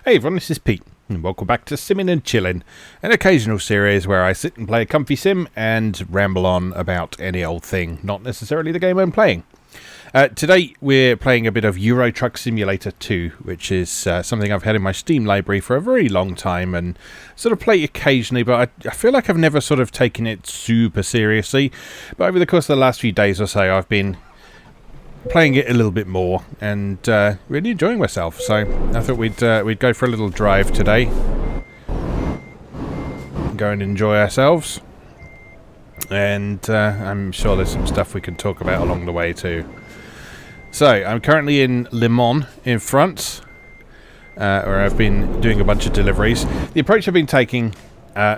Hey everyone, this is Pete, and welcome back to Simmin and Chillin, an occasional series where I sit and play a comfy sim and ramble on about any old thing, not necessarily the game I'm playing. Today we're playing a bit of Euro Truck Simulator 2, which is something I've had in my Steam library for a very long time and sort of play occasionally, but I feel like I've never sort of taken it super seriously. But over the course of the last few days or so, I've been playing it a little bit more and really enjoying myself, so I thought we'd go for a little drive today, go and enjoy ourselves, and I'm sure there's some stuff we can talk about along the way too. So I'm currently in Le Mans in France, where I've been doing a bunch of deliveries. The approach I've been taking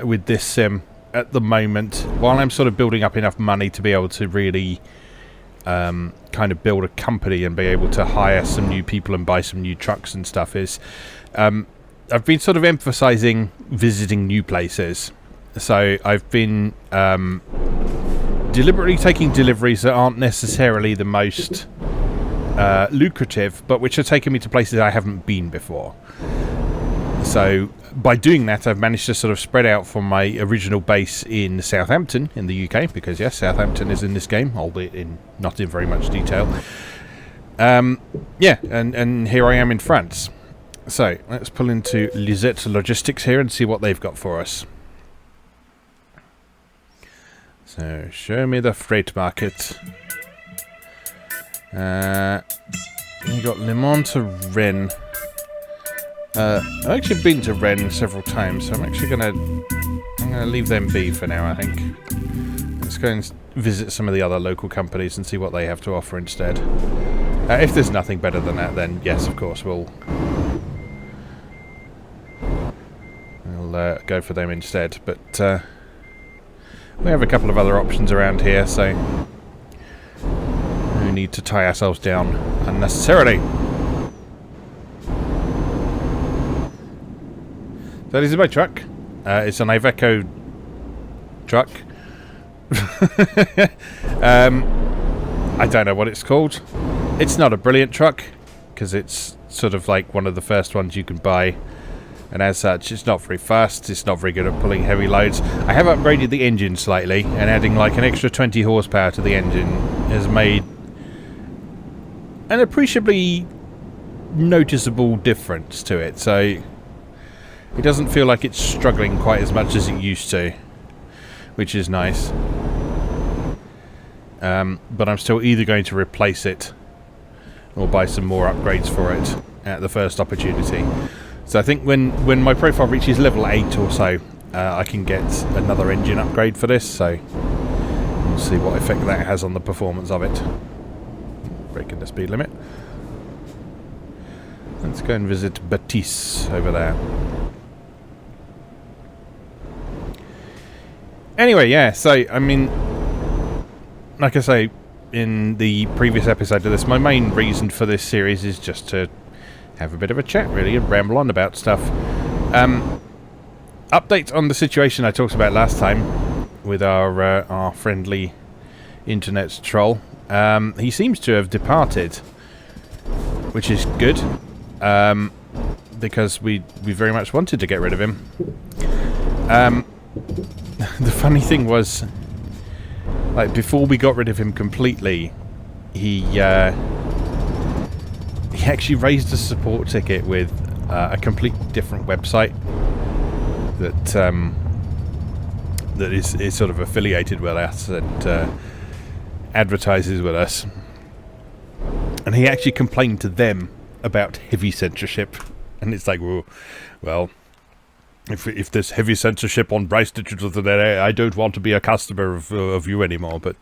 with this sim at the moment, while I'm sort of building up enough money to be able to really kind of build a company and be able to hire some new people and buy some new trucks and stuff, is I've been sort of emphasizing visiting new places. So I've been deliberately taking deliveries that aren't necessarily the most lucrative, but which are taking me to places I haven't been before. So by doing that, I've managed to sort of spread out from my original base in Southampton in the UK, because yes, Southampton is in this game, albeit not in very much detail. Yeah, and here I am in France. So let's pull into Lisette Logistics here and see what they've got for us. So show me the freight market. You got Le Mans to Rennes. I've actually been to Rennes several times, so I'm gonna leave them be for now, I think. Let's go and visit some of the other local companies and see what they have to offer instead. If there's nothing better than that, then yes, of course, we'll go for them instead. But we have a couple of other options around here, so we need to tie ourselves down unnecessarily. So this is my truck. It's an Iveco truck. I don't know what it's called. It's not a brilliant truck, because it's sort of like one of the first ones you can buy. And as such, it's not very fast. It's not very good at pulling heavy loads. I have upgraded the engine slightly, and adding like an extra 20 horsepower to the engine has made an appreciably noticeable difference to it. So it doesn't feel like it's struggling quite as much as it used to, which is nice. But I'm still either going to replace it or buy some more upgrades for it at the first opportunity. So I think when my profile reaches level 8 or so, I can get another engine upgrade for this, so we'll see what effect that has on the performance of it. Breaking the speed limit. Let's go and visit Baptiste over there. Anyway, yeah, so, I mean, like I say in the previous episode of this, my main reason for this series is just to have a bit of a chat, really, and ramble on about stuff. Update on the situation I talked about last time with our friendly internet troll. He seems to have departed, which is good, because we very much wanted to get rid of him. The funny thing was, like, before we got rid of him completely, he actually raised a support ticket with a completely different website that is sort of affiliated with us and advertises with us. And he actually complained to them about heavy censorship. And it's like, well, if there's heavy censorship on Bryce Digital today, I don't want to be a customer of you anymore. But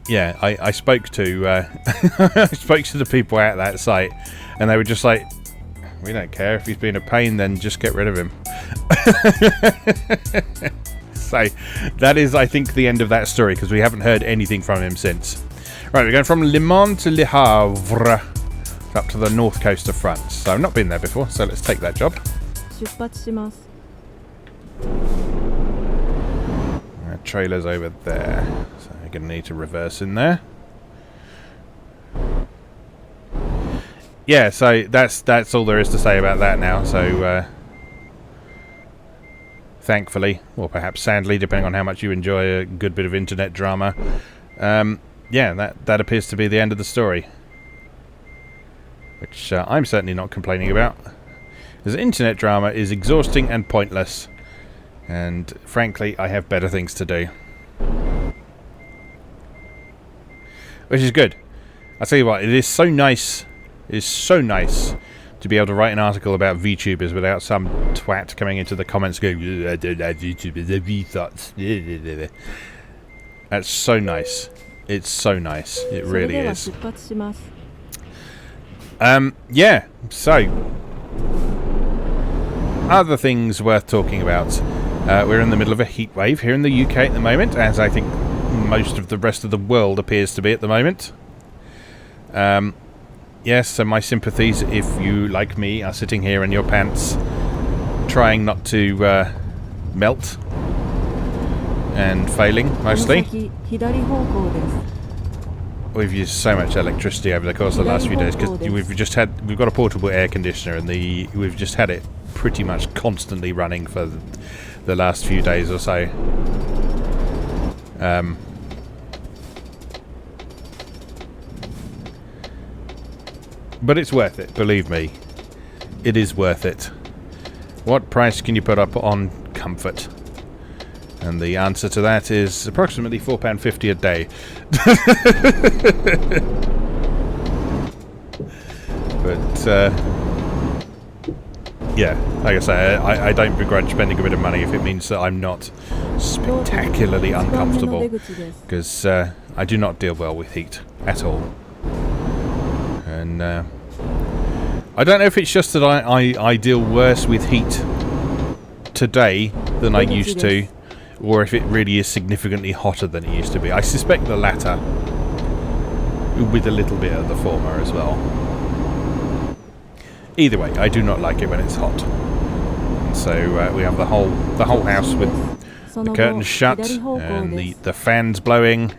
yeah, I spoke to I spoke to the people at that site, and they were just like, we don't care if he's being a pain, then just get rid of him. So that is, I think, the end of that story, because we haven't heard anything from him since. Right, we're going from Le Mans to Le Havre, up to the north coast of France. So I've not been there before, so let's take that job. 出発します. Trailer's over there, so we're going to need to reverse in there. yeah, so that's all there is to say about that now. So thankfully, or perhaps sadly, depending on how much you enjoy a good bit of internet drama, yeah, that appears to be the end of the story, which I'm certainly not complaining about, because internet drama is exhausting and pointless, and frankly, I have better things to do, which is good. I'll tell you what, it is so nice. It is so nice to be able to write an article about VTubers without some twat coming into the comments going, I don't have VTubers, they're V-thoughts. That's so nice. It's so nice. It really is. Yeah, so other things worth talking about. We're in the middle of a heat wave here in the UK at the moment, as I think most of the rest of the world appears to be at the moment. Yes, so my sympathies if you, like me, are sitting here in your pants trying not to melt and failing, mostly. We've used so much electricity over the course of the last few days because we've got a portable air conditioner, and we've just had it pretty much constantly running for the last few days or so. But it's worth it, believe me. It is worth it. What price can you put up on comfort? And the answer to that is approximately £4.50 a day. But, yeah, like I say, I don't begrudge spending a bit of money if it means that I'm not spectacularly uncomfortable. Because I do not deal well with heat at all. And I don't know if it's just that I deal worse with heat today than I used to, or if it really is significantly hotter than it used to be. I suspect the latter, with a little bit of the former as well. Either way, I do not like it when it's hot. And so we have the whole house with the curtains shut and the fans blowing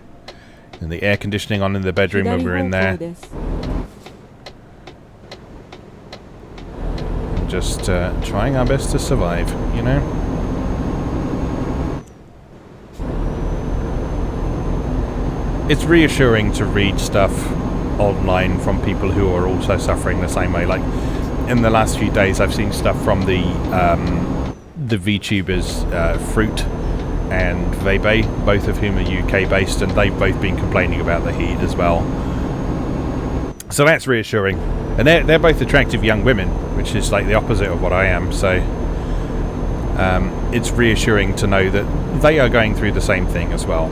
and the air conditioning on in the bedroom when we're in there. Just trying our best to survive, you know? It's reassuring to read stuff online from people who are also suffering the same way. Like, in the last few days I've seen stuff from the VTubers Fruit and Vebe, both of whom are UK based, and they've both been complaining about the heat as well. So that's reassuring. And they're both attractive young women, which is like the opposite of what I am, so it's reassuring to know that they are going through the same thing as well.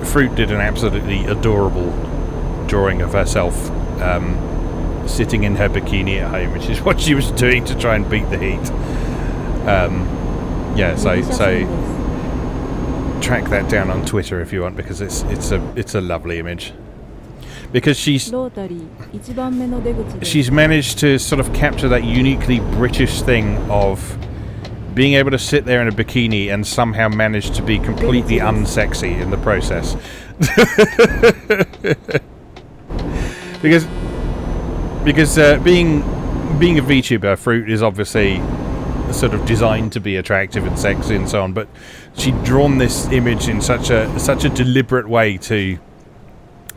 Fruit did an absolutely adorable drawing of herself sitting in her bikini at home, which is what she was doing to try and beat the heat. Yeah, so track that down on Twitter if you want, because it's a lovely image. Because she's managed to sort of capture that uniquely British thing of being able to sit there in a bikini and somehow manage to be completely unsexy in the process. because being a VTuber, Fruit is obviously sort of designed to be attractive and sexy and so on, but she'd drawn this image in such a deliberate way to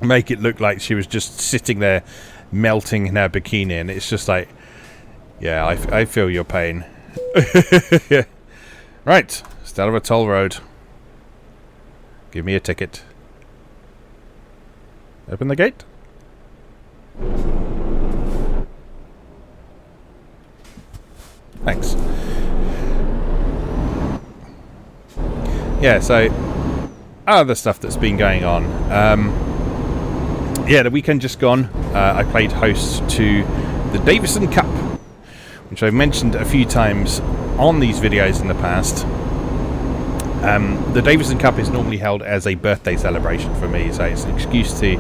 make it look like she was just sitting there melting in her bikini, and it's just like, yeah, I feel your pain. Right, start of a toll road. Give me a ticket. Open the gate. Thanks. Yeah, so other stuff that's been going on. Yeah, the weekend just gone, I played host to the Davison Cup, which I've mentioned a few times on these videos in the past. The Davison Cup is normally held as a birthday celebration for me, so it's an excuse to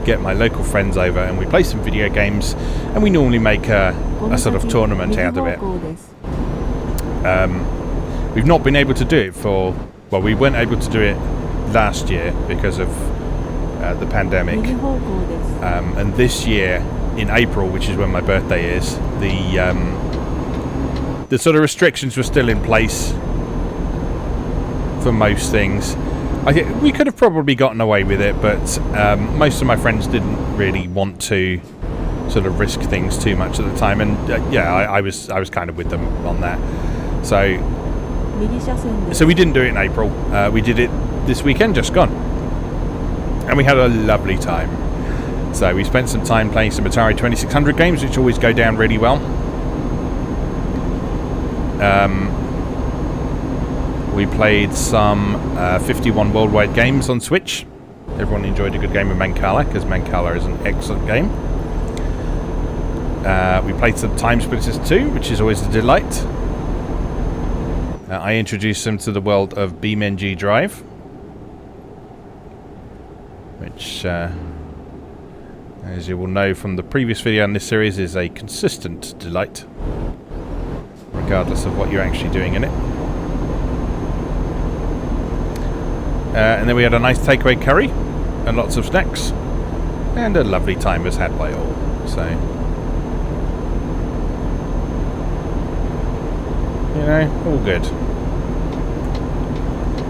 get my local friends over, and we play some video games, and we normally make a sort of tournament out of it. We've not been able to do it well, we weren't able to do it last year because of the pandemic, And this year, in April, which is when my birthday is, the sort of restrictions were still in place for most things. We could have probably gotten away with it, but most of my friends didn't really want to sort of risk things too much at the time, and I was kind of with them on that. So we didn't do it in April. We did it this weekend, just gone, and we had a lovely time. So we spent some time playing some Atari 2600 games, which always go down really well. We played some 51 worldwide games on Switch. Everyone enjoyed a good game of Mancala, because Mancala is an excellent game. We played some Time Splitters 2, which is always a delight. I introduced them to the world of BeamNG Drive, which, as you will know from the previous video in this series, is a consistent delight, regardless of what you're actually doing in it. And then we had a nice takeaway curry and lots of snacks, and a lovely time was had by all. So, you know, all good.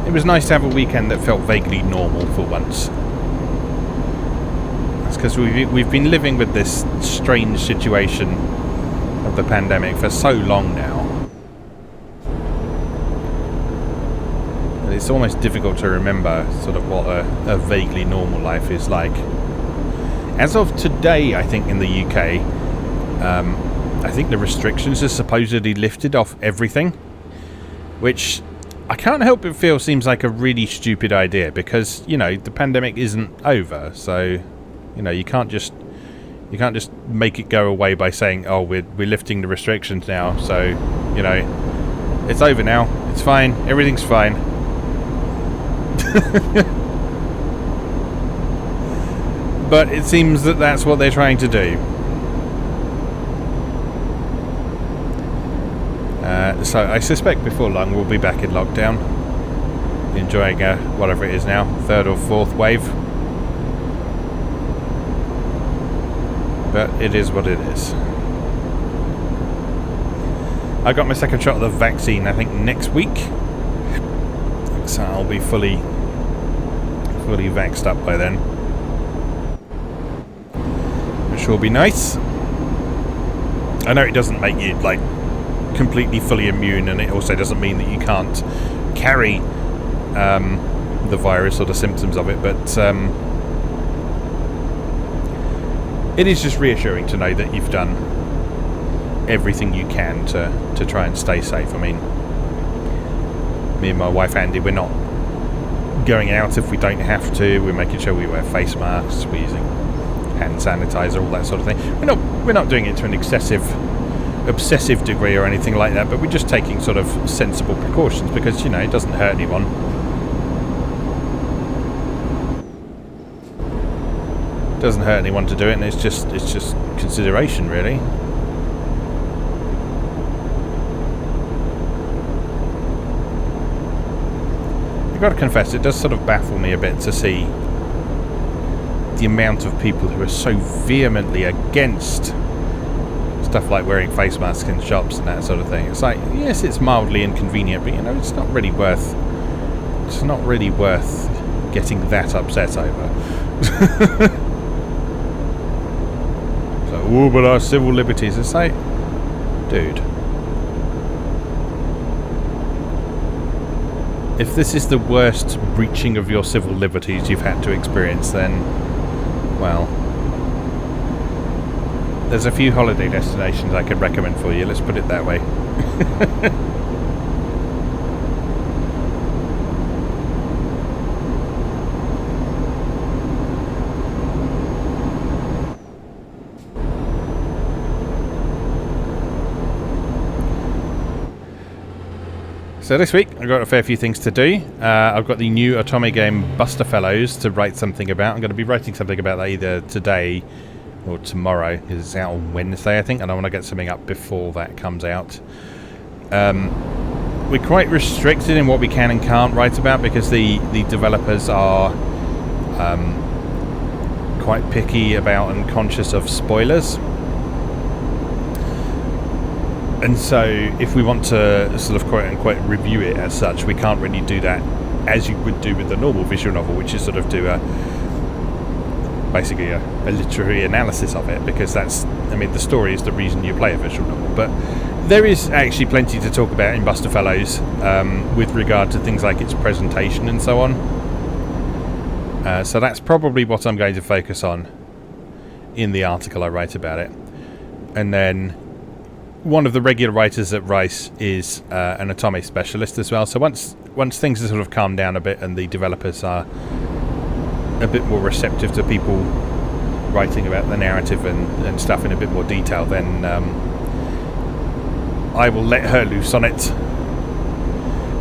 It was nice to have a weekend that felt vaguely normal for once. That's because we've been living with this strange situation of the pandemic for so long now. It's almost difficult to remember sort of what a vaguely normal life is like. As of today, I think in the UK, I think the restrictions are supposedly lifted off everything, which I can't help but feel seems like a really stupid idea, because, you know, the pandemic isn't over, so, you know, you can't just make it go away by saying, oh, we're lifting the restrictions now, so, you know, it's over now, it's fine, everything's fine. But it seems that that's what they're trying to do. So I suspect before long we'll be back in lockdown, enjoying whatever it is now, 3rd or 4th wave. But it is what it is. I got my second shot of the vaccine, I think, next week. So I'll be fully vaxxed up by then, which will be nice. I know it doesn't make you like completely fully immune, and it also doesn't mean that you can't carry the virus or the symptoms of it, but it is just reassuring to know that you've done everything you can to try and stay safe. I mean, me and my wife Andy, we're not going out if we don't have to. We're making sure we wear face masks, we're using hand sanitizer, all that sort of thing. We're not doing it to an obsessive degree or anything like that, but we're just taking sort of sensible precautions, because, you know, it doesn't hurt anyone. It doesn't hurt anyone to do it, and it's just consideration, really. I've got to confess, it does sort of baffle me a bit to see the amount of people who are so vehemently against stuff like wearing face masks in shops and that sort of thing. It's like, yes, it's mildly inconvenient, but, you know, it's not really worth getting that upset over. So, oh, but our civil liberties. It's like, dude, if this is the worst breaching of your civil liberties you've had to experience, then, well, there's a few holiday destinations I could recommend for you, let's put it that way. So this week I've got a fair few things to do. I've got the new Otome game BUSTAFELLOWS to write something about. I'm going to be writing something about that either today or tomorrow, because it's out on Wednesday, I think, and I want to get something up before that comes out. We're quite restricted in what we can and can't write about, because the developers are quite picky about and conscious of spoilers. And so if we want to sort of quote-unquote review it as such, we can't really do that as you would do with a normal visual novel, which is sort of do basically a literary analysis of it, because that's, I mean, the story is the reason you play a visual novel. But there is actually plenty to talk about in BUSTAFELLOWS with regard to things like its presentation and so on. So that's probably what I'm going to focus on in the article I write about it. And then one of the regular writers at Rice is an Otome specialist as well. So once things are sort of calmed down a bit and the developers are a bit more receptive to people writing about the narrative and stuff in a bit more detail, then I will let her loose on it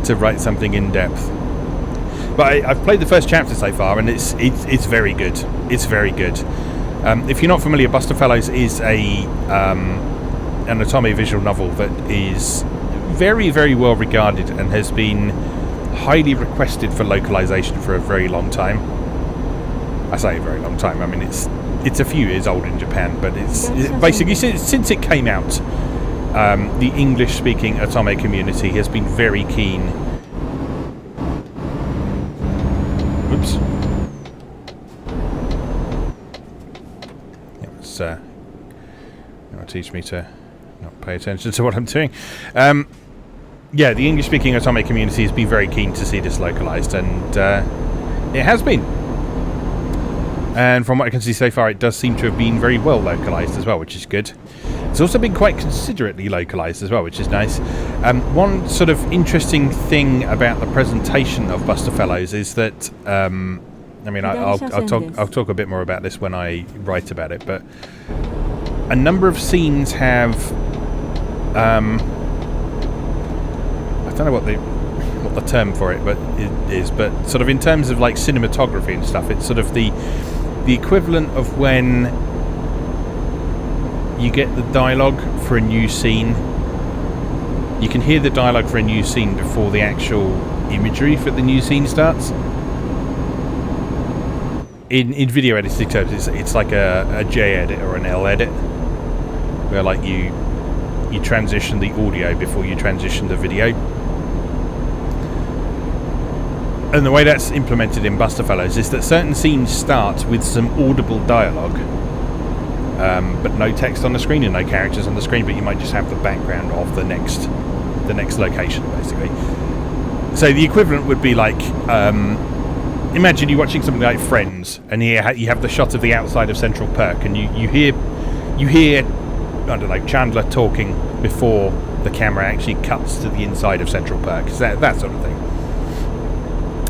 to write something in depth. But I've played the first chapter so far, and it's very good. It's very good. If you're not familiar, BUSTAFELLOWS is an Otome visual novel that is very, very well regarded and has been highly requested for localization for a very long time. I say a very long time. I mean, it's a few years old in Japan, but it's basically since it came out, the English-speaking Otome community has been very keen. Oops. It's it'll teach me to not pay attention to what I'm doing. Yeah, the English-speaking Otome community has been very keen to see this localized, and it has been. And from what I can see so far, it does seem to have been very well localized as well, which is good. It's also been quite considerately localized as well, which is nice. One sort of interesting thing about the presentation of BUSTAFELLOWS is that, I mean, I'll talk a bit more about this when I write about it, but a number of scenes have, I don't know what the term for it, but it is, but sort of in terms of like cinematography and stuff, it's sort of the equivalent of when you get the dialogue for a new scene. You can hear the dialogue for a new scene before the actual imagery for the new scene starts. In video editing terms, it's like a J edit or an L edit, where like you transition the audio before you transition the video. And the way that's implemented in BUSTAFELLOWS is that certain scenes start with some audible dialogue, but no text on the screen and no characters on the screen, but you might just have the background of the next location, basically. So the equivalent would be like, imagine you're watching something like Friends, and here you have the shot of the outside of Central Perk, and you hear, I don't know, Chandler talking before the camera actually cuts to the inside of Central Perk. That sort of thing.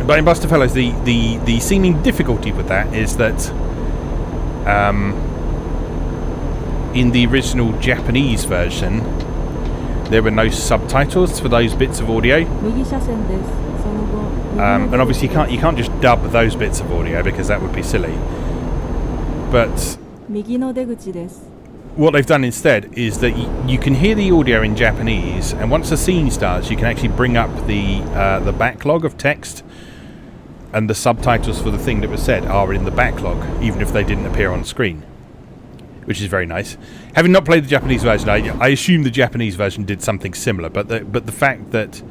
But in BUSTAFELLOWS, the seeming difficulty with that is that in the original Japanese version, there were no subtitles for those bits of audio. And obviously you can't just dub those bits of audio because that would be silly. But what they've done instead is that you can hear the audio in Japanese, and once the scene starts, you can actually bring up the backlog of text, and the subtitles for the thing that was said are in the backlog, even if they didn't appear on screen, which is very nice. Having not played the Japanese version, I assume the Japanese version did something similar, but the fact that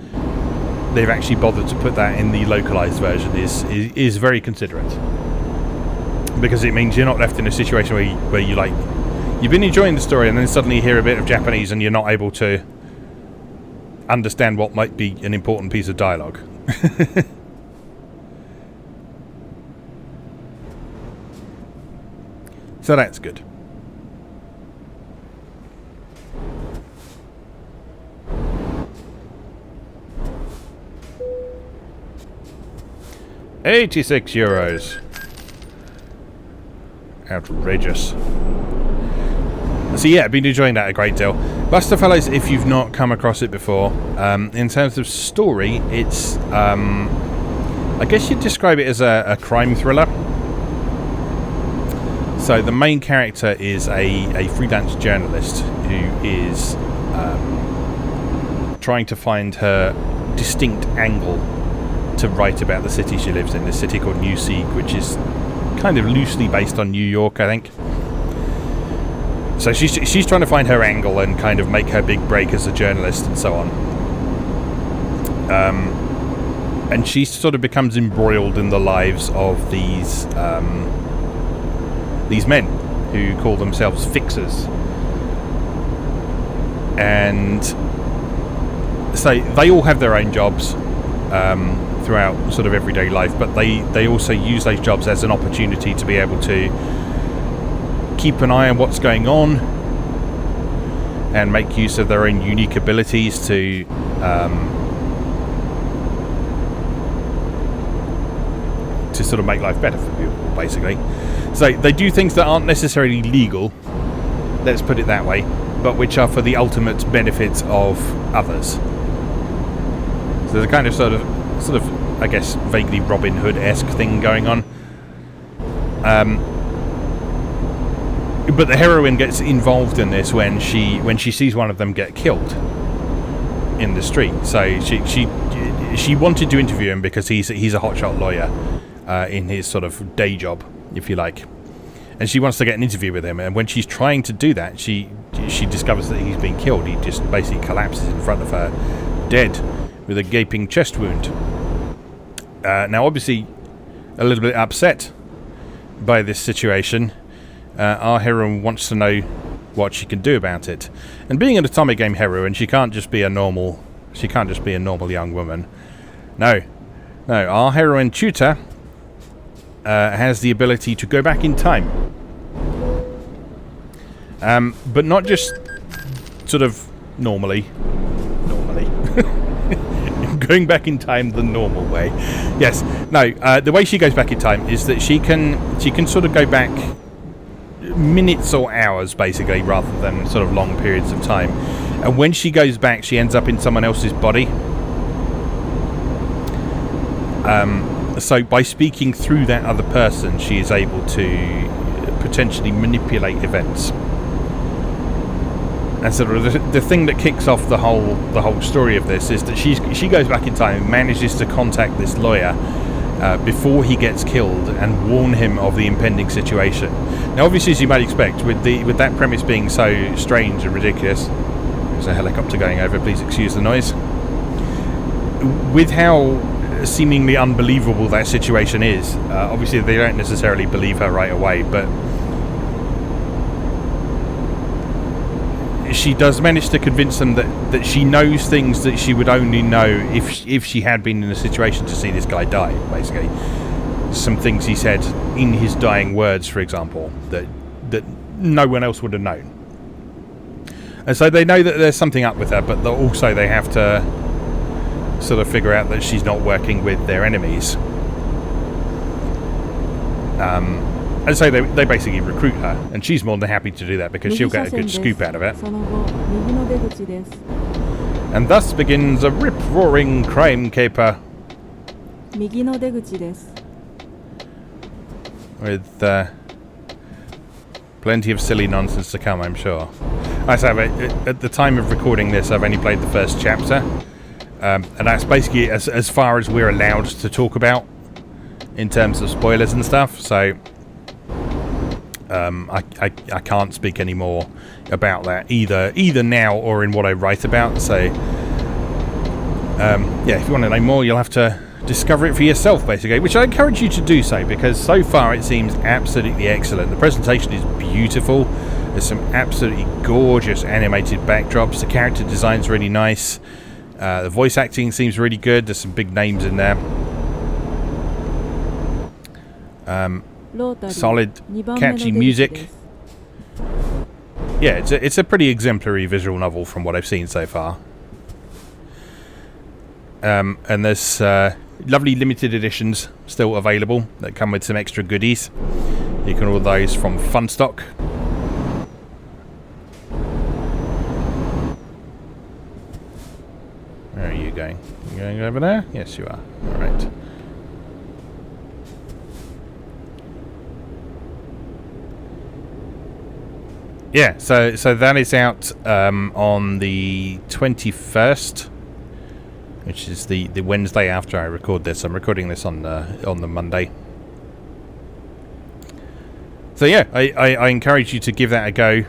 they've actually bothered to put that in the localized version is very considerate, because it means you're not left in a situation where you like, you've been enjoying the story and then suddenly you hear a bit of Japanese and you're not able to understand what might be an important piece of dialogue. So that's good. €86. Outrageous. So yeah, I've been enjoying that a great deal. BUSTAFELLOWS, if you've not come across it before, in terms of story, it's I guess you'd describe it as a crime thriller. So the main character is a freelance journalist who is trying to find her distinct angle to write about the city she lives in, this city called New Sieg, which is kind of loosely based on New York, I think. So she's trying to find her angle and kind of make her big break as a journalist and so on. And she sort of becomes embroiled in the lives of these men who call themselves fixers. And so they all have their own jobs throughout sort of everyday life, but they also use those jobs as an opportunity to be able to keep an eye on what's going on and make use of their own unique abilities to sort of make life better for people, basically. So they do things that aren't necessarily legal, let's put it that way, but which are for the ultimate benefit of others. So there's a kind of sort of I guess vaguely Robin Hood-esque thing going on. But the heroine gets involved in this when she sees one of them get killed in the street. So she wanted to interview him because he's a hotshot lawyer in his sort of day job, if you like, and she wants to get an interview with him. And when she's trying to do that, she discovers that he's been killed. He just basically collapses in front of her, dead, with a gaping chest wound. Now, obviously, a little bit upset by this situation, our heroine wants to know what she can do about it. And being an Atomic Game heroine, she can't just be a normal young woman. No, our heroine Tutor has the ability to go back in time, but not just sort of normally. Going back in time the normal way. Yes. No. The way she goes back in time is that she can sort of go back minutes or hours, basically, rather than sort of long periods of time. And when she goes back, she ends up in someone else's body. So by speaking through that other person, she is able to potentially manipulate events. And sort of the thing that kicks off the whole story of this is that she goes back in time and manages to contact this lawyer before he gets killed and warn him of the impending situation. Now, obviously, as you might expect, with that premise being so strange and ridiculous, there's a helicopter going over. Please excuse the noise. With how seemingly unbelievable that situation is, obviously they don't necessarily believe her right away, but she does manage to convince them that she knows things that she would only know if she had been in a situation to see this guy die, basically. Some things he said in his dying words, for example, that no one else would have known. And so they know that there's something up with her, but also they have to sort of figure out that she's not working with their enemies. And so they basically recruit her, and she's more than happy to do that because she'll get a good scoop out of it. And thus begins a rip-roaring crime caper with plenty of silly nonsense to come, I'm sure. I say, at the time of recording this, I've only played the first chapter, and that's basically as far as we're allowed to talk about in terms of spoilers and stuff. So I can't speak any more about that either now or in what I write about. So yeah, if you want to know more, you'll have to discover it for yourself, basically, which I encourage you to do so, because so far it seems absolutely excellent. The presentation is beautiful. There's some absolutely gorgeous animated backdrops. The character design's really nice. The voice acting seems really good. There's some big names in there. Solid, catchy music. Yeah, it's a pretty exemplary visual novel from what I've seen so far. And there's lovely limited editions still available that come with some extra goodies. You can order those from Funstock. Where are you going? You going over there? Yes, you are. All right. Yeah, so that is out on the 21st, which is the Wednesday after I record this. I'm recording this on the Monday. So yeah, I encourage you to give that a go.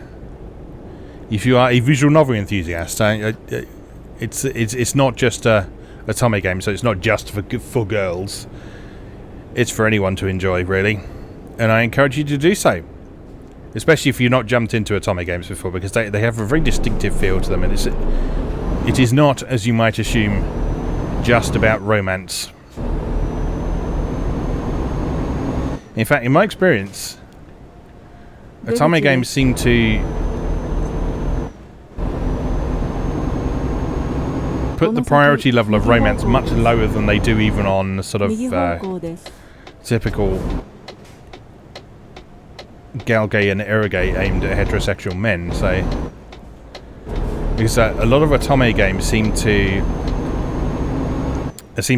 If you are a visual novel enthusiast, it's not just a Otome game, so it's not just for girls. It's for anyone to enjoy, really. And I encourage you to do so. Especially if you've not jumped into Otome games before, because they have a very distinctive feel to them, and it is not, as you might assume, just about romance. In fact, in my experience, Otome games seem to put the priority level of romance much lower than they do even on sort of typical galgay and eroge aimed at heterosexual men. So, because a lot of Otome games seem to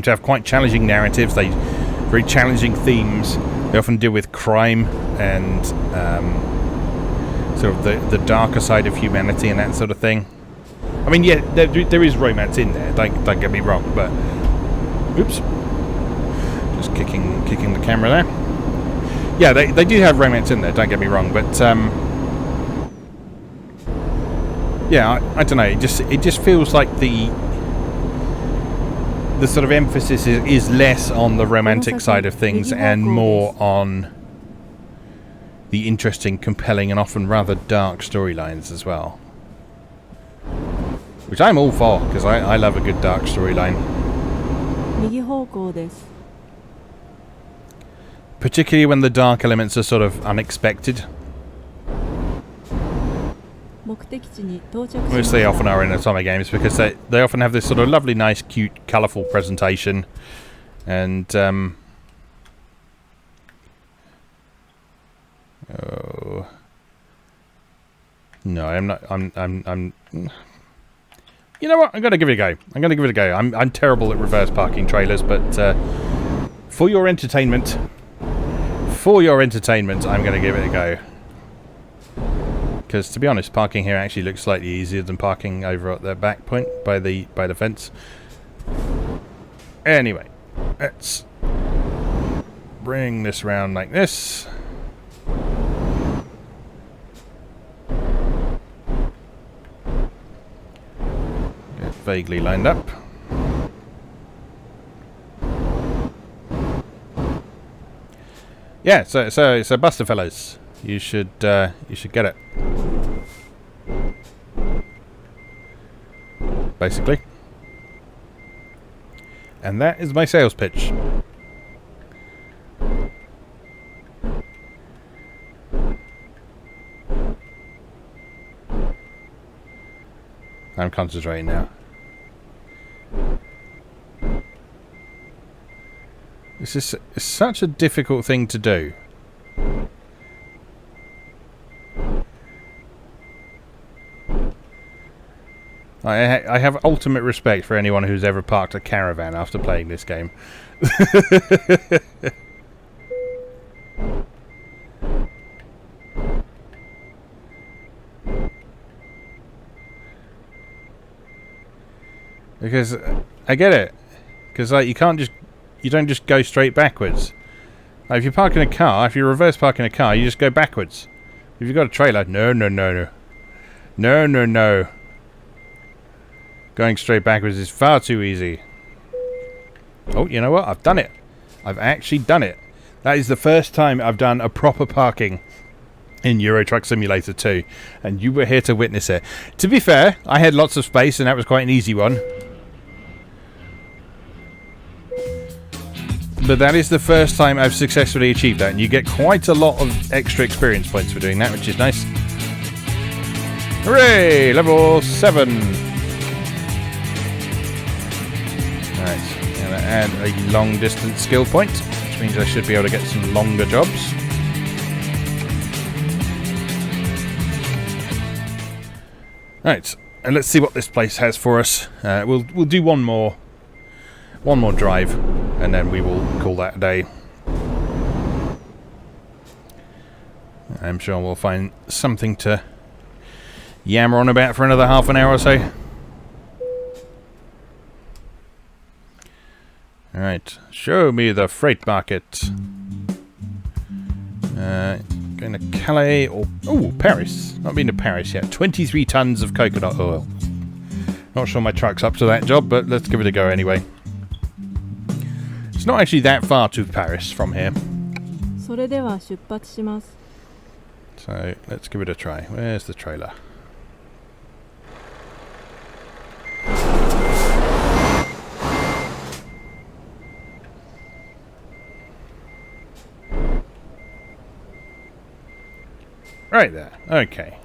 have quite challenging narratives. They very challenging themes. They often deal with crime and sort of the darker side of humanity and that sort of thing. I mean, yeah, there is romance in there. Don't get me wrong, but oops, just kicking the camera there. Yeah, they do have romance in there. Don't get me wrong, but yeah, I don't know. It just feels like the sort of emphasis is less on the romantic side of things and more on the interesting, compelling, and often rather dark storylines as well. Which I'm all for, because I love a good dark storyline. Particularly when the dark elements are sort of unexpected. Which they often are in Otome games, because they often have this sort of lovely, nice, cute, colourful presentation. And oh no, I'm not. I'm. You know what? I'm going to give it a go. I'm terrible at reverse parking trailers, but for your entertainment, I'm going to give it a go. Because to be honest, parking here actually looks slightly easier than parking over at the back point by the fence. Anyway, let's bring this round like this. Get vaguely lined up. Yeah, so BUSTAFELLOWS, you should get it. Basically. And that is my sales pitch. I'm concentrating now. This is such a difficult thing to do. I have ultimate respect for anyone who's ever parked a caravan after playing this game. Because I get it. Because like you don't just go straight backwards. Like, if you're parking a car, if you're reverse parking a car, you just go backwards. If you've got a trailer, no. Going straight backwards is far too easy. Oh, you know what? I've done it. I've actually done it. That is the first time I've done a proper parking in Euro Truck Simulator 2. And you were here to witness it. To be fair, I had lots of space and that was quite an easy one. But that is the first time I've successfully achieved that. And you get quite a lot of extra experience points for doing that, which is nice. Hooray! Level 7. Right, I'm going to add a long distance skill point, which means I should be able to get some longer jobs. Right, and let's see what this place has for us. We'll do one more drive, and then we will call that a day. I'm sure we'll find something to yammer on about for another half an hour or so. Alright, show me the freight market. Going to Calais or... Oh, Paris. Not been to Paris yet. 23 tons of coconut oil. Not sure my truck's up to that job, but let's give it a go anyway. It's not actually that far to Paris from here. それでは出発します。 So, let's give it a try. Where's the trailer? Right there. Okay.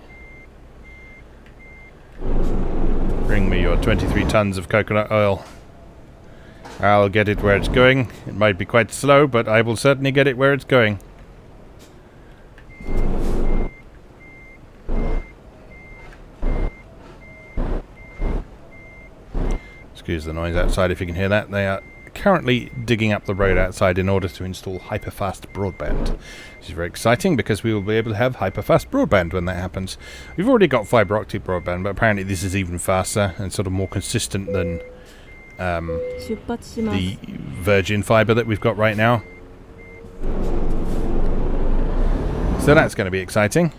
Bring me your 23 tons of coconut oil. I'll get it where it's going. It might be quite slow, but I will certainly get it where it's going. Excuse the noise outside if you can hear that. They are currently digging up the road outside in order to install hyperfast broadband. This is very exciting because we will be able to have hyperfast broadband when that happens. We've already got fibre optic broadband, but apparently this is even faster and sort of more consistent than the Virgin fibre that we've got right now. So that's going to be exciting,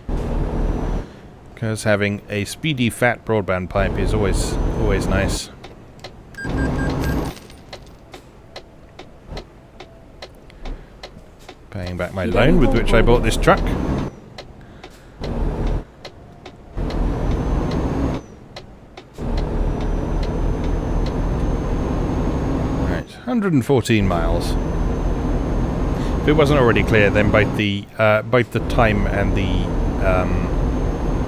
because having a speedy fat broadband pipe is always nice. Paying back my loan with which I bought this truck. Right, 114 miles. If it wasn't already clear, then both the time and the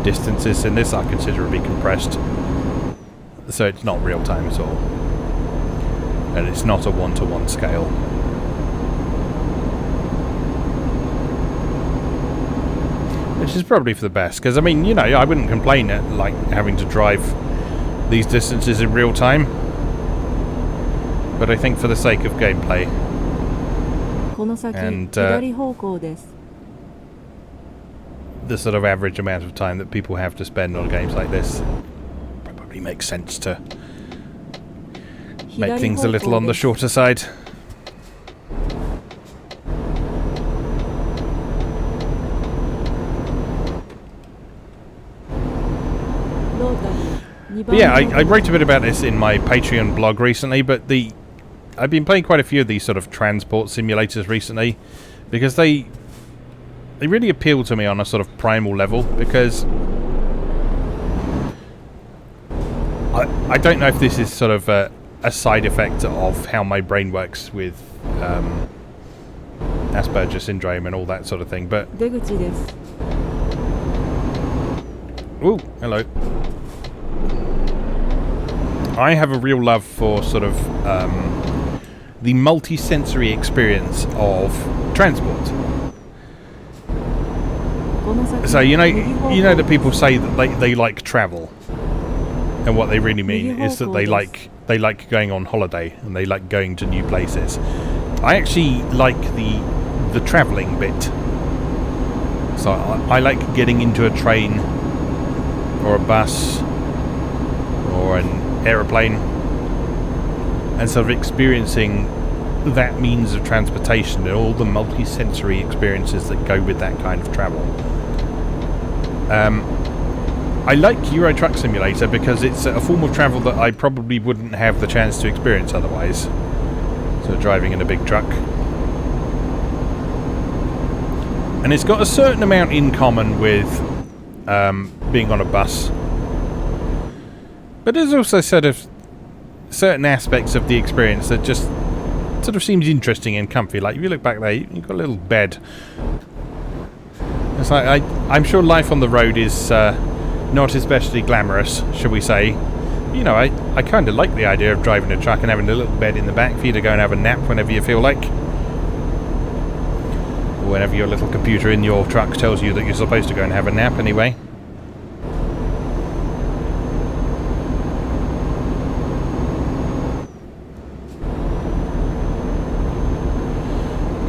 distances in this are considerably compressed, so it's not real time at all, and it's not a one-to-one scale. Which is probably for the best, because I mean, you know, I wouldn't complain at like having to drive these distances in real time, but I think for the sake of gameplay and the sort of average amount of time that people have to spend on games like this, probably makes sense to make things a little on the shorter side. But yeah, I wrote a bit about this in my Patreon blog recently, but I've been playing quite a few of these sort of transport simulators recently, because they really appeal to me on a sort of primal level, because I don't know if this is sort of a side effect of how my brain works with Asperger's syndrome and all that sort of thing, but... Ooh, hello. I have a real love for sort of the multi-sensory experience of transport. So you know that people say that they like travel, and what they really mean is that they like going on holiday and they like going to new places. I actually like the travelling bit. So I like getting into a train or a bus or an aeroplane and sort of experiencing that means of transportation and all the multi-sensory experiences that go with that kind of travel. I like Euro Truck Simulator because it's a form of travel that I probably wouldn't have the chance to experience otherwise. So driving in a big truck. And it's got a certain amount in common with being on a bus. But there's also sort of certain aspects of the experience that just sort of seems interesting and comfy. Like if you look back there, you've got a little bed. It's like I'm sure life on the road is not especially glamorous, shall we say. You know, I kind of like the idea of driving a truck and having a little bed in the back for you to go and have a nap whenever you feel like. Or whenever your little computer in your truck tells you that you're supposed to go and have a nap anyway.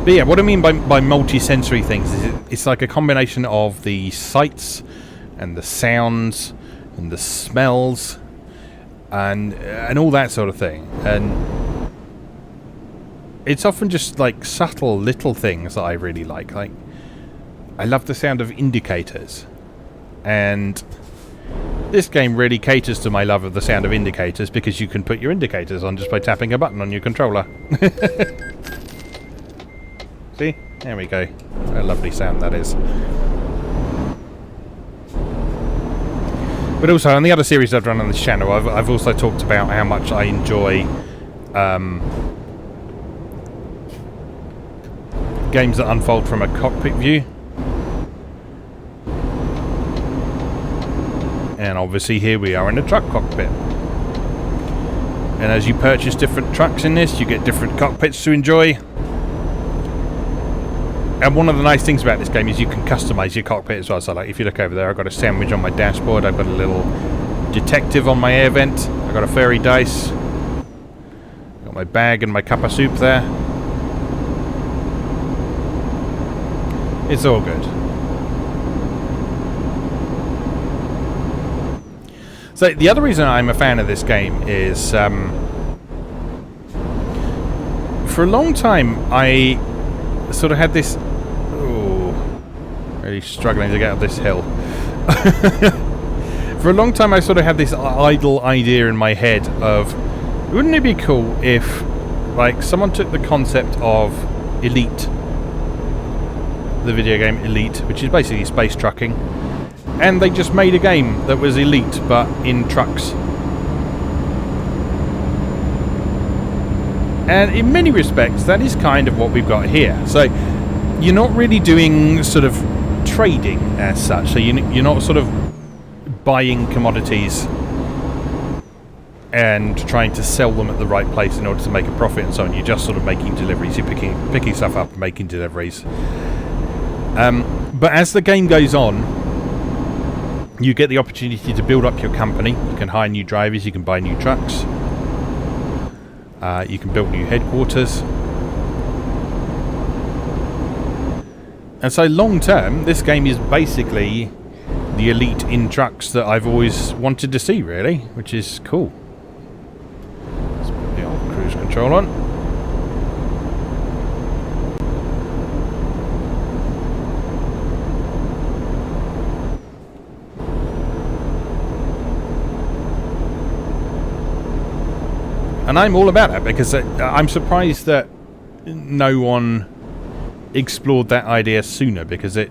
But yeah, what I mean by multi-sensory things is it's like a combination of the sights and the sounds and the smells and all that sort of thing. And it's often just like subtle little things that I really like. Like I love the sound of indicators. And this game really caters to my love of the sound of indicators because you can put your indicators on just by tapping a button on your controller. See? There we go. What a lovely sound that is. But also, on the other series I've done on this channel, I've also talked about how much I enjoy games that unfold from a cockpit view. And obviously here we are in a truck cockpit. And as you purchase different trucks in this, you get different cockpits to enjoy. And one of the nice things about this game is you can customize your cockpit as well. So like if you look over there, I've got a sandwich on my dashboard, I've got a little detective on my air vent, I've got a fairy dice, got my bag and my cup of soup there. It's all good. So the other reason I'm a fan of this game is for a long time I sort of had this really struggling to get up this hill. For a long time I sort of had this idle idea in my head of, wouldn't it be cool if like someone took the concept of Elite, the video game Elite, which is basically space trucking, and they just made a game that was Elite but in trucks. And in many respects that is kind of what we've got here. So you're not really doing sort of trading as such, so you're not sort of buying commodities and trying to sell them at the right place in order to make a profit and so on. You're just sort of making deliveries, you're picking stuff up and making deliveries. But as the game goes on, you get the opportunity to build up your company. You can hire new drivers, you can buy new trucks, you can build new headquarters. And so long term, this game is basically the Elite in trucks that I've always wanted to see, really, which is cool. Let's put the old cruise control on. And I'm all about that because I'm surprised that no one explored that idea sooner, because it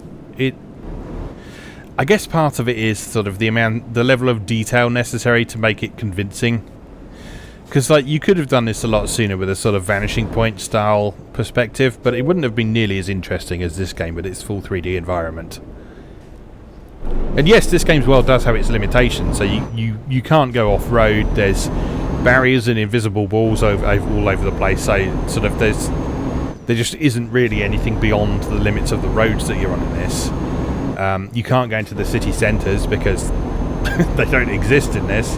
I guess part of it is sort of the level of detail necessary to make it convincing. Because like you could have done this a lot sooner with a sort of Vanishing Point style perspective, but it wouldn't have been nearly as interesting as this game with its full 3D environment. And yes, this game's world does have its limitations, so you can't go off-road. There's barriers and invisible walls all over the place, so sort of there just isn't really anything beyond the limits of the roads that you're on in this. You can't go into the city centres because they don't exist in this.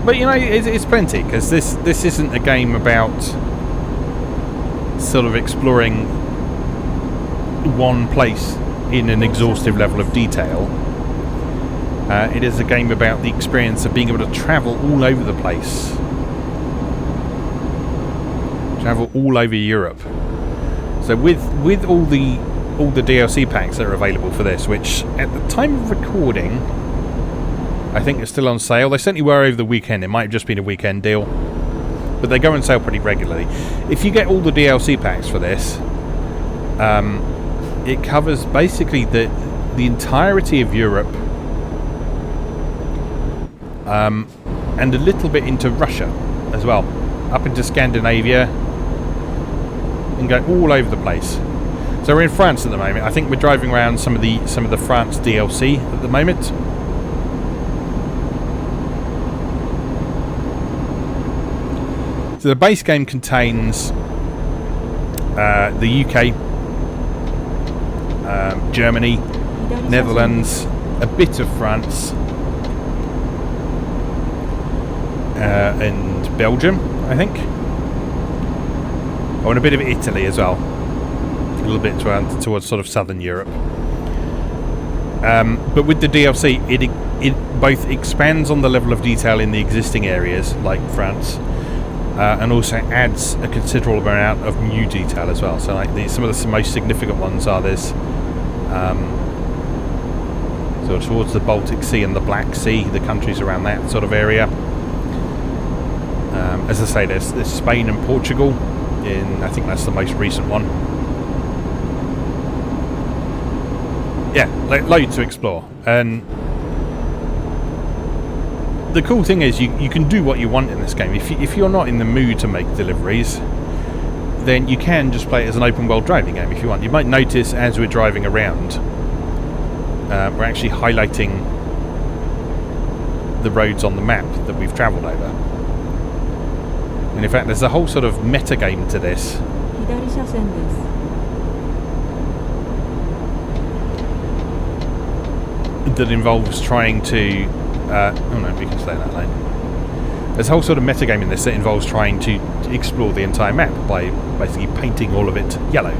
But you know, it's plenty, because this isn't a game about sort of exploring one place in an exhaustive level of detail. It is a game about the experience of being able to travel all over the place. Travel all over Europe. So with all the DLC packs that are available for this, which at the time of recording I think are still on sale. They certainly were over the weekend. It might have just been a weekend deal, but they go on sale pretty regularly. If you get all the DLC packs for this, it covers basically the entirety of Europe, and a little bit into Russia as well, up into Scandinavia, and go all over the place. So we're in France at the moment. I think we're driving around some of the France DLC at the moment. So the base game contains the UK, Germany, Netherlands, a bit of France, and Belgium, I think. Oh, and a bit of Italy as well. A little bit towards sort of southern Europe. But with the DLC, it both expands on the level of detail in the existing areas, like France, and also adds a considerable amount of new detail as well. So like some of the most significant ones are this so towards the Baltic Sea and the Black Sea, the countries around that sort of area. As I say, there's Spain and Portugal, I think that's the most recent one. Yeah, loads to explore. And the cool thing is you can do what you want in this game. If you're not in the mood to make deliveries, then you can just play it as an open world driving game if you want. You might notice as we're driving around, we're actually highlighting the roads on the map that we've travelled over. And in fact, there's a whole sort of meta game to this. 左車線です。 that involves trying to oh no, we can stay in that lane. There's a whole sort of metagame in this that involves trying to explore the entire map by basically painting all of it yellow.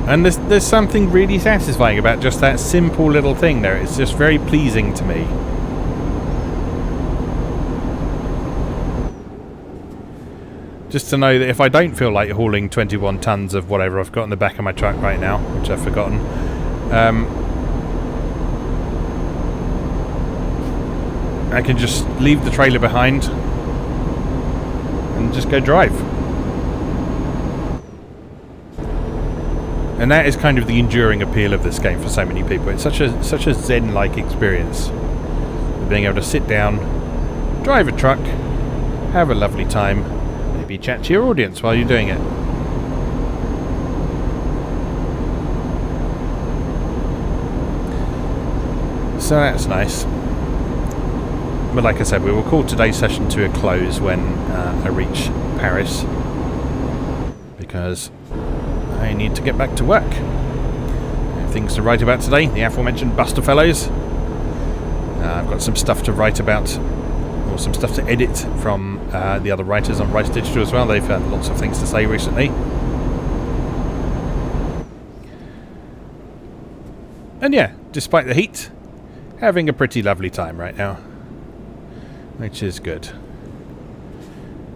And there's something really satisfying about just that simple little thing there. It's just very pleasing to me. Just to know that if I don't feel like hauling 21 tons of whatever I've got in the back of my truck right now, which I've forgotten, I can just leave the trailer behind and just go drive. And that is kind of the enduring appeal of this game for so many people. It's such a zen-like experience. Being able to sit down, drive a truck, have a lovely time, maybe chat to your audience while you're doing it. So that's nice. But like I said, we will call today's session to a close when I reach Paris, because I need to get back to work. I have things to write about today, the aforementioned BUSTAFELLOWS. I've got some stuff to write about, or some stuff to edit from the other writers on Rice Digital as well. They've had lots of things to say recently. And yeah, despite the heat, having a pretty lovely time right now, which is good.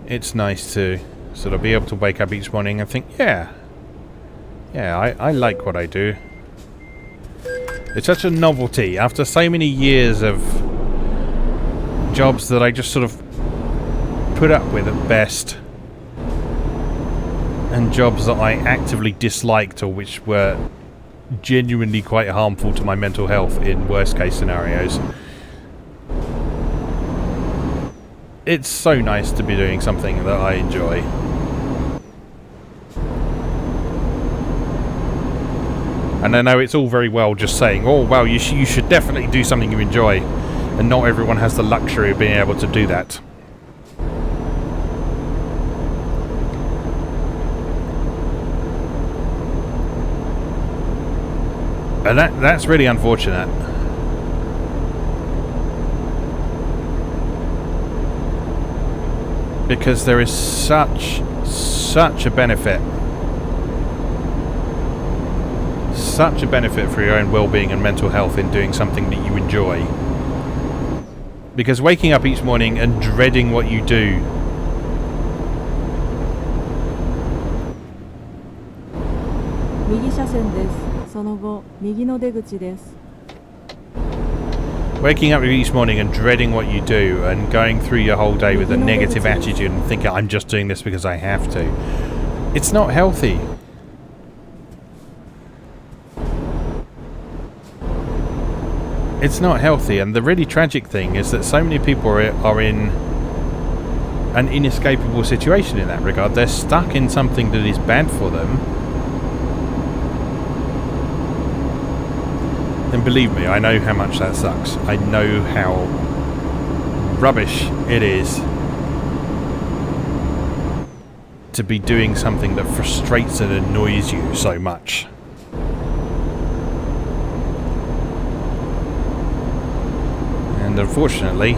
It's nice to sort of be able to wake up each morning and think, yeah, I like what I do. It's such a novelty after so many years of jobs that I just sort of put up with at best, and jobs that I actively disliked or which were genuinely quite harmful to my mental health in worst case scenarios. It's so nice to be doing something that I enjoy. And I know it's all very well just saying, oh well, you should definitely do something you enjoy, and not everyone has the luxury of being able to do that. And that's really unfortunate. Because there is such a benefit. Such a benefit for your own well-being and mental health in doing something that you enjoy. Because waking up each morning and dreading what you do, waking up each morning and dreading what you do and going through your whole day with a negative attitude and thinking, I'm just doing this because I have to, it's not healthy. It's not healthy, and the really tragic thing is that so many people are in an inescapable situation in that regard. They're stuck in something that is bad for them. And believe me, I know how much that sucks. I know how rubbish it is to be doing something that frustrates and annoys you so much. And unfortunately,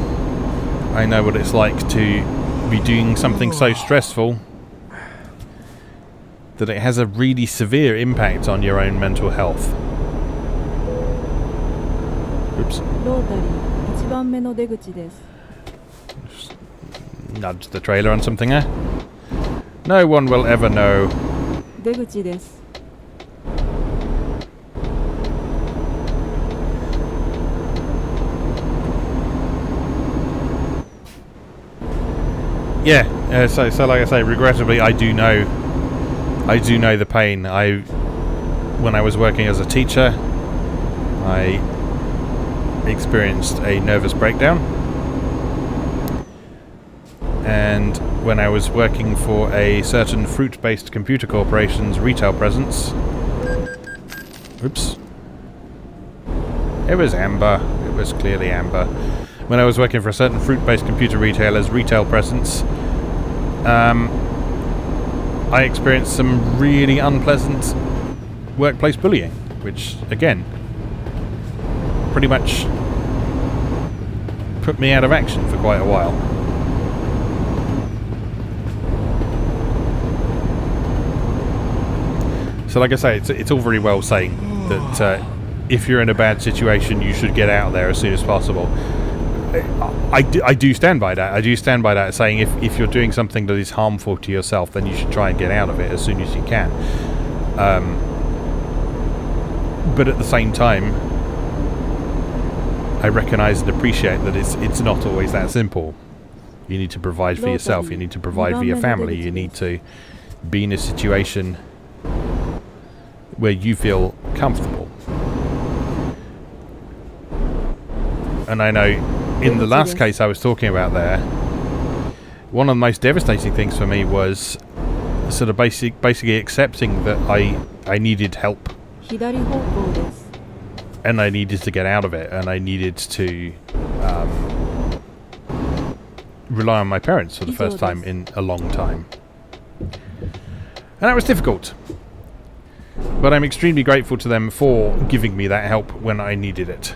I know what it's like to be doing something so stressful that it has a really severe impact on your own mental health. Oops. ロータリー1番目の出口です。 Nudge the trailer on something there. No one will ever know. 出口です。 Yeah, so like I say, regrettably, I do know the pain. When I was working as a teacher, I experienced a nervous breakdown, and when I was working for a certain fruit-based computer corporation's retail presence, oops, it was amber. It was clearly amber. When I was working for a certain fruit-based computer retailer's retail presence, I experienced some really unpleasant workplace bullying, which, again, pretty much put me out of action for quite a while. So like I say, it's all very well saying that if you're in a bad situation, you should get out there as soon as possible. I do stand by that. I do stand by that, saying if you're doing something that is harmful to yourself, then you should try and get out of it as soon as you can. But at the same time, I recognise and appreciate that it's not always that simple. You need to provide for yourself. You need to provide for your family. You need to be in a situation where you feel comfortable. And I know in the last case I was talking about there, one of the most devastating things for me was sort of basically accepting that I needed help. 左方向です。 And I needed to get out of it, and I needed to rely on my parents for the first time in a long time. And that was difficult. But I'm extremely grateful to them for giving me that help when I needed it.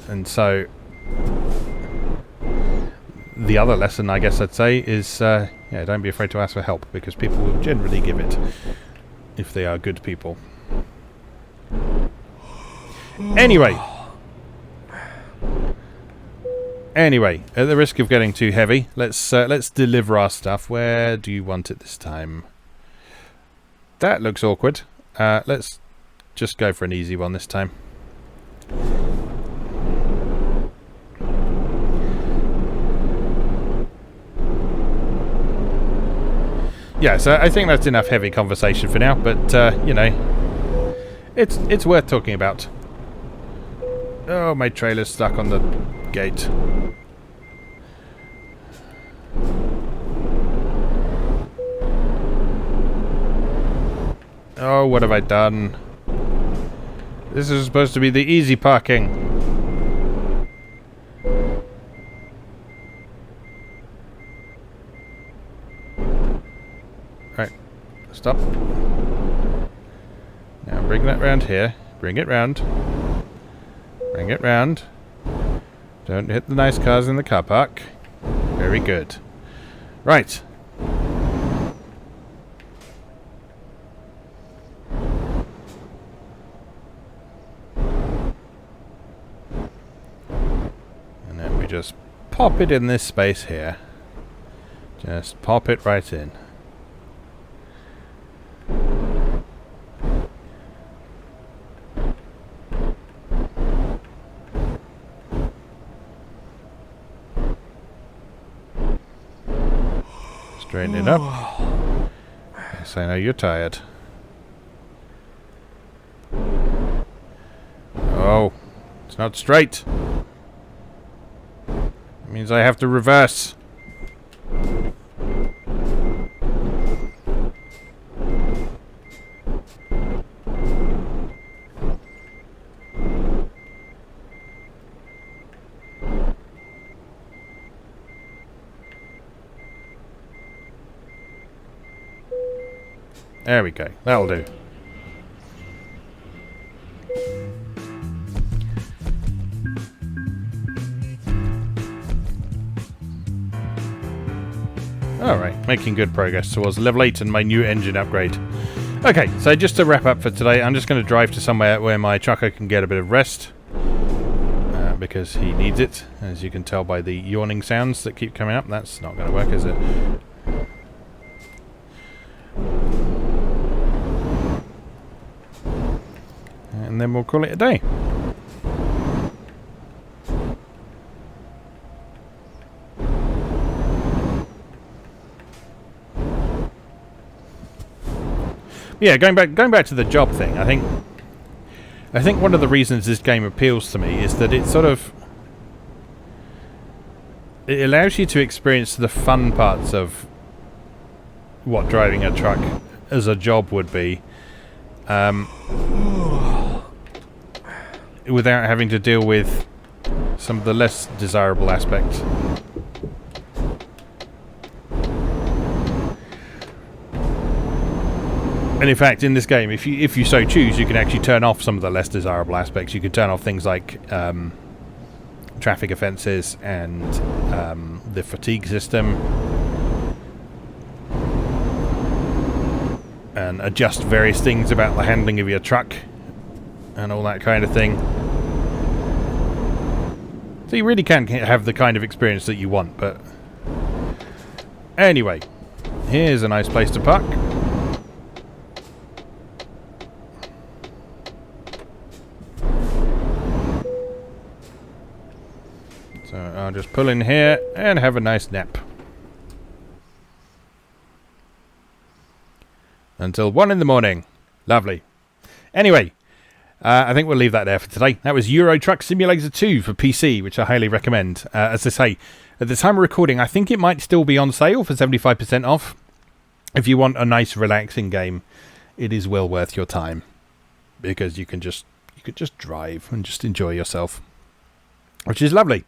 And so the other lesson, I guess I'd say, is don't be afraid to ask for help, because people will generally give it if they are good people. Anyway, at the risk of getting too heavy, let's deliver our stuff. Where do you want it this time? That looks awkward. Let's just go for an easy one this time. Yeah, so I think that's enough heavy conversation for now, but you know, it's worth talking about. Oh, my trailer's stuck on the gate. Oh, what have I done? This is supposed to be the easy parking. Right, stop. Now bring that round here. Bring it round. Bring it round. Don't hit the nice cars in the car park. Very good. Right. And then we just pop it in this space here. Just pop it right in. Straighten it up. Yes, I know you're tired. Oh, it's not straight. It means I have to reverse. There we go. That'll do. Alright, making good progress towards level 8 and my new engine upgrade. Okay, so just to wrap up for today, I'm just going to drive to somewhere where my trucker can get a bit of rest. because he needs it, as you can tell by the yawning sounds that keep coming up. That's not going to work, is it? And then we'll call it a day. Yeah, going back to the job thing, I think one of the reasons this game appeals to me is that it allows you to experience the fun parts of what driving a truck as a job would be, without having to deal with some of the less desirable aspects. And in fact, in this game, if you so choose, you can actually turn off some of the less desirable aspects. You can turn off things like traffic offences and the fatigue system, and adjust various things about the handling of your truck and all that kind of thing. So you really can have the kind of experience that you want. But anyway, here's a nice place to park. So I'll just pull in here and have a nice nap. Until 1 in the morning. Lovely. Anyway, I think we'll leave that there for today. That was Euro Truck Simulator 2 for PC, which I highly recommend. As I say, at the time of recording, I think it might still be on sale for 75% off. If you want a nice, relaxing game, it is well worth your time, because you could just drive and just enjoy yourself, which is lovely.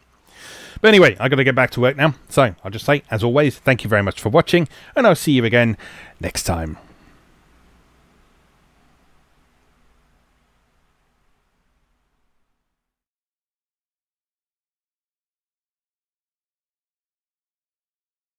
But anyway, I've got to get back to work now. So I'll just say, as always, thank you very much for watching, and I'll see you again next time.